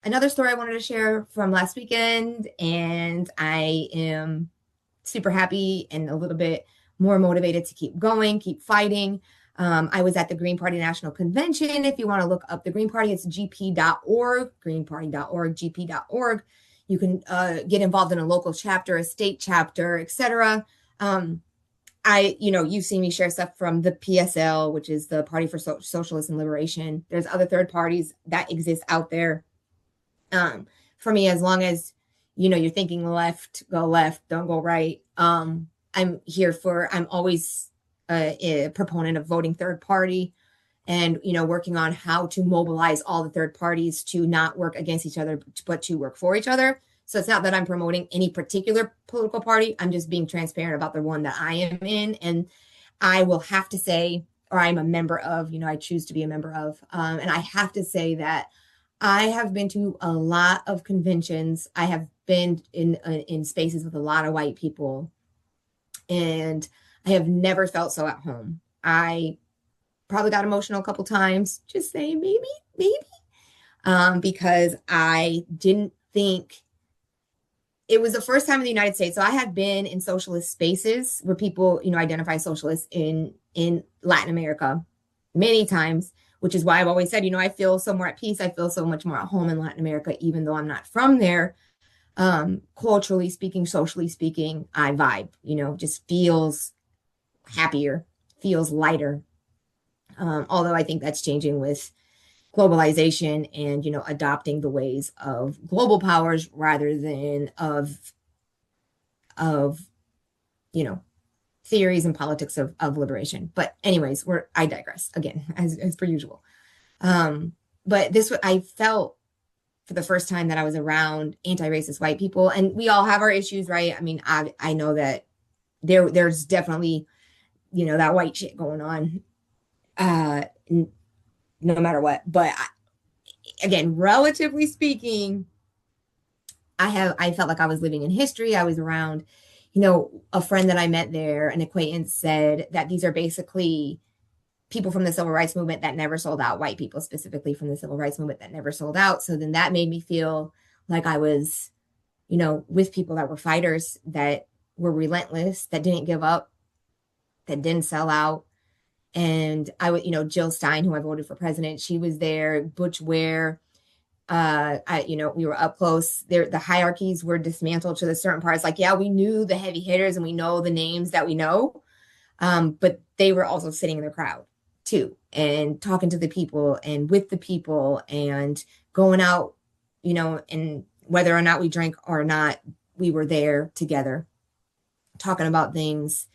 another story I wanted to share from last weekend, and I am super happy and a little bit more motivated to keep going, keep fighting. I was at the Green Party National Convention. If you want to look up the Green Party, it's gp.org, greenparty.org, gp.org. You can get involved in a local chapter, a state chapter, etc. You've seen me share stuff from the PSL, which is the Party for Socialism and Liberation. There's other third parties that exist out there. For me, as long as, you're thinking left, go left, don't go right. I'm always a proponent of voting third party and, working on how to mobilize all the third parties to not work against each other, but to work for each other. So it's not that I'm promoting any particular political party. I'm just being transparent about the one that I am in. And I will have to say, or I'm a member of, I choose to be a member of. And I have to say that I have been to a lot of conventions. I have been in spaces with a lot of white people, and I have never felt so at home. I probably got emotional a couple times, just saying maybe, because I didn't think it was the first time in the United States. So I had been in socialist spaces where people, identify socialists in Latin America many times, which is why I've always said, I feel so more at peace. I feel so much more at home in Latin America, even though I'm not from there. Culturally speaking, socially speaking, I vibe, just feels happier, feels lighter. Although I think that's changing with globalization and, adopting the ways of global powers rather than of, theories and politics of liberation. But anyways, I digress again, as per usual. But I felt for the first time that I was around anti-racist white people, and we all have our issues, right? I mean, I know that there's definitely, that white shit going on, no matter what. But again, relatively speaking, I felt like I was living in history. I was around, a friend that I met there, an acquaintance, said that these are basically people from the civil rights movement that never sold out, white people specifically from the civil rights movement that never sold out. So then that made me feel like I was, with people that were fighters, that were relentless, that didn't give up, that didn't sell out. And I would, Jill Stein, who I voted for president, she was there. Butch Ware, we were up close there. The hierarchies were dismantled to the certain parts. Like, yeah, we knew the heavy hitters and we know the names that we know. But they were also sitting in the crowd too, and talking to the people and with the people and going out, and whether or not we drank or not, we were there together talking about things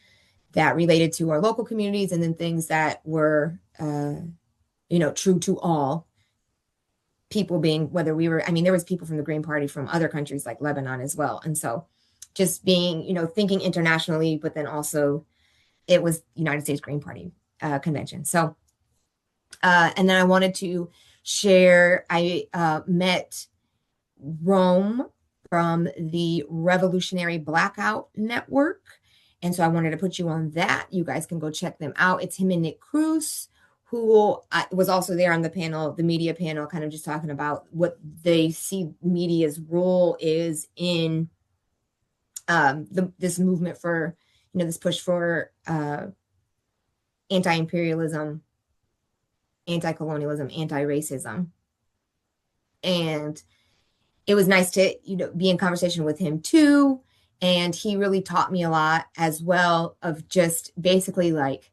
that related to our local communities, and then things that were, true to all people, being whether there was people from the Green Party from other countries like Lebanon as well. And so just being, thinking internationally, but then also it was United States Green Party convention. So, and then I wanted to share, I met Rome from the Revolutionary Blackout Network. And so I wanted to put you on that. You guys can go check them out. It's him and Nick Cruz, who was also there on the panel, the media panel, kind of just talking about what they see media's role is in this movement for, this push for anti-imperialism, anti-colonialism, anti-racism. And it was nice to, be in conversation with him too. And he really taught me a lot as well of just basically like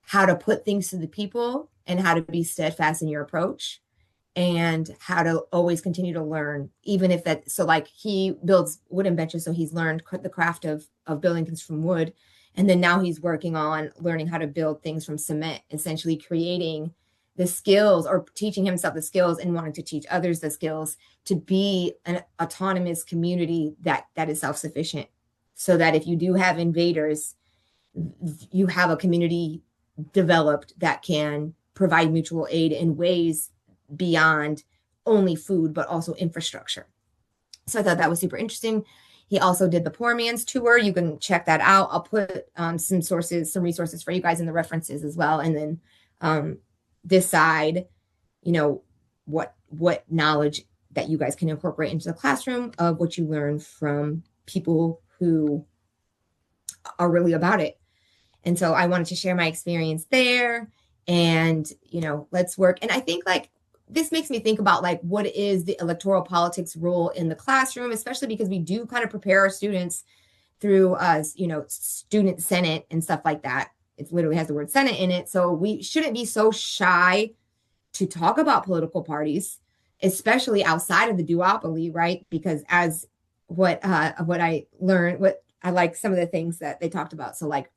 how to put things to the people and how to be steadfast in your approach and how to always continue to learn, even if that, so like he builds wooden benches. So he's learned the craft of building things from wood. And then now he's working on learning how to build things from cement, essentially creating the skills or teaching himself the skills and wanting to teach others the skills to be an autonomous community that is self-sufficient, so that if you do have invaders, you have a community developed that can provide mutual aid in ways beyond only food, but also infrastructure. So I thought that was super interesting. He also did the Poor Man's Tour. You can check that out. I'll put some resources for you guys in the references as well. And then decide, what what knowledge that you guys can incorporate into the classroom of what you learn from people who are really about it. And so I wanted to share my experience there and, let's work. And I think like this makes me think about like what is the electoral politics role in the classroom, especially because we do kind of prepare our students through student senate and stuff like that. It literally has the word senate in it. So we shouldn't be so shy to talk about political parties, especially outside of the duopoly, right? Because as what I learned, what I like some of the things that they talked about. So like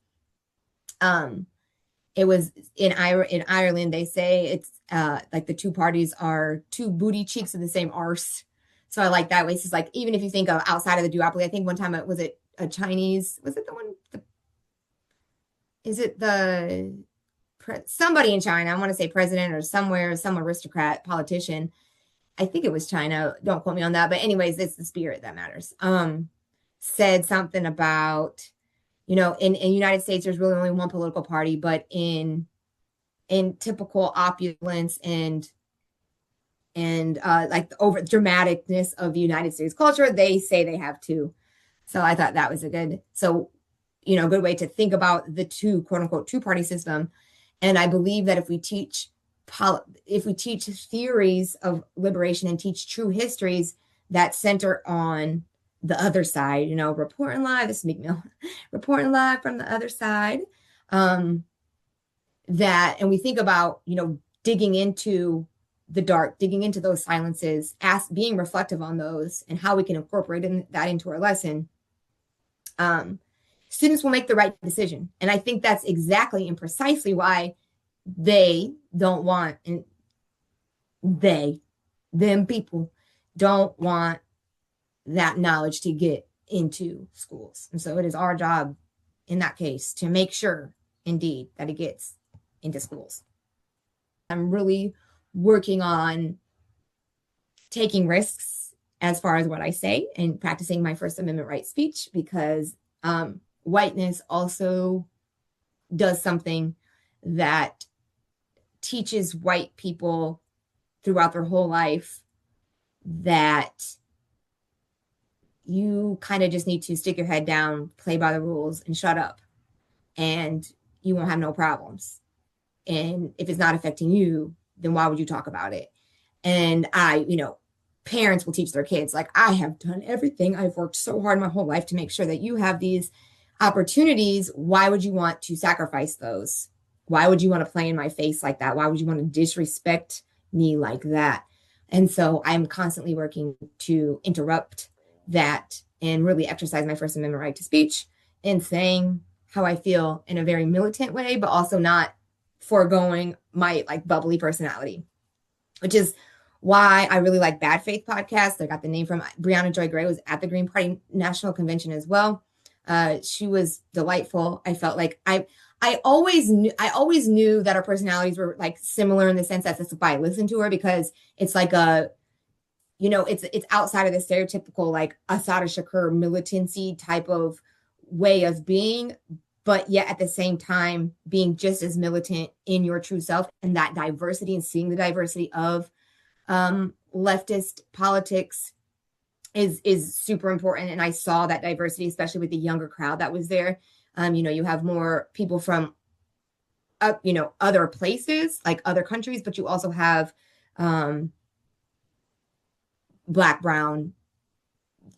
it was in Ireland, they say it's like the two parties are two booty cheeks of the same arse. So I like that way. It's just like, even if you think of outside of the duopoly, I think one time was it a Chinese, was it the one, is it the, somebody in China, I want to say president or somewhere, some aristocrat politician. I think it was China. Don't quote me on that. But anyways, it's the spirit that matters. Said something about, in United States, there's really only one political party, but in typical opulence and like the over dramaticness of the United States culture, they say they have two. So I thought that was a good, good way to think about the two, quote unquote, two-party system. And I believe that if we teach theories of liberation and teach true histories that center on the other side, reporting live, this is Meek Mill, reporting live from the other side, and we think about, digging into the dark, digging into those silences, being reflective on those and how we can incorporate that into our lesson, students will make the right decision. And I think that's exactly and precisely why they don't want, and them people don't want that knowledge to get into schools. And so it is our job in that case to make sure indeed that it gets into schools. I'm really working on taking risks as far as what I say and practicing my First Amendment right speech, because whiteness also does something that teaches white people throughout their whole life that you kind of just need to stick your head down, play by the rules, and shut up, and you won't have no problems. And if it's not affecting you, then why would you talk about it? And parents will teach their kids, like, I have done everything. I've worked so hard my whole life to make sure that you have these opportunities. Why would you want to sacrifice those? Why would you want to play in my face like that? Why would you want to disrespect me like that? And so I'm constantly working to interrupt that and really exercise my First Amendment right to speech and saying how I feel in a very militant way, but also not foregoing my like bubbly personality, which is why I really like Bad Faith podcast. I got the name from Brianna Joy Gray, was at the Green Party National Convention as well. She was delightful. I felt like I always knew that our personalities were like similar in the sense that that's why I listened to her, because it's like it's outside of the stereotypical like Assata Shakur militancy type of way of being, but yet at the same time being just as militant in your true self, and that diversity and seeing the diversity of leftist politics is super important. And I saw that diversity, especially with the younger crowd that was there. You have more people from other places, like other countries, but you also have Black, brown,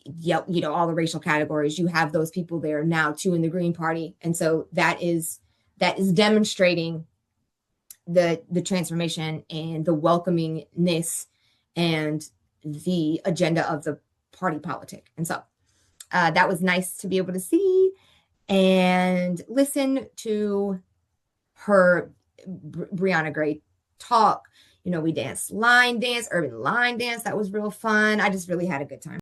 all the racial categories. You have those people there now too in the Green Party. And so that is demonstrating the transformation and the welcomingness and the agenda of the party politic. And so that was nice to be able to see and listen to her, Brianna Gray, talk. We danced line dance, urban line dance. That was real fun. I just really had a good time.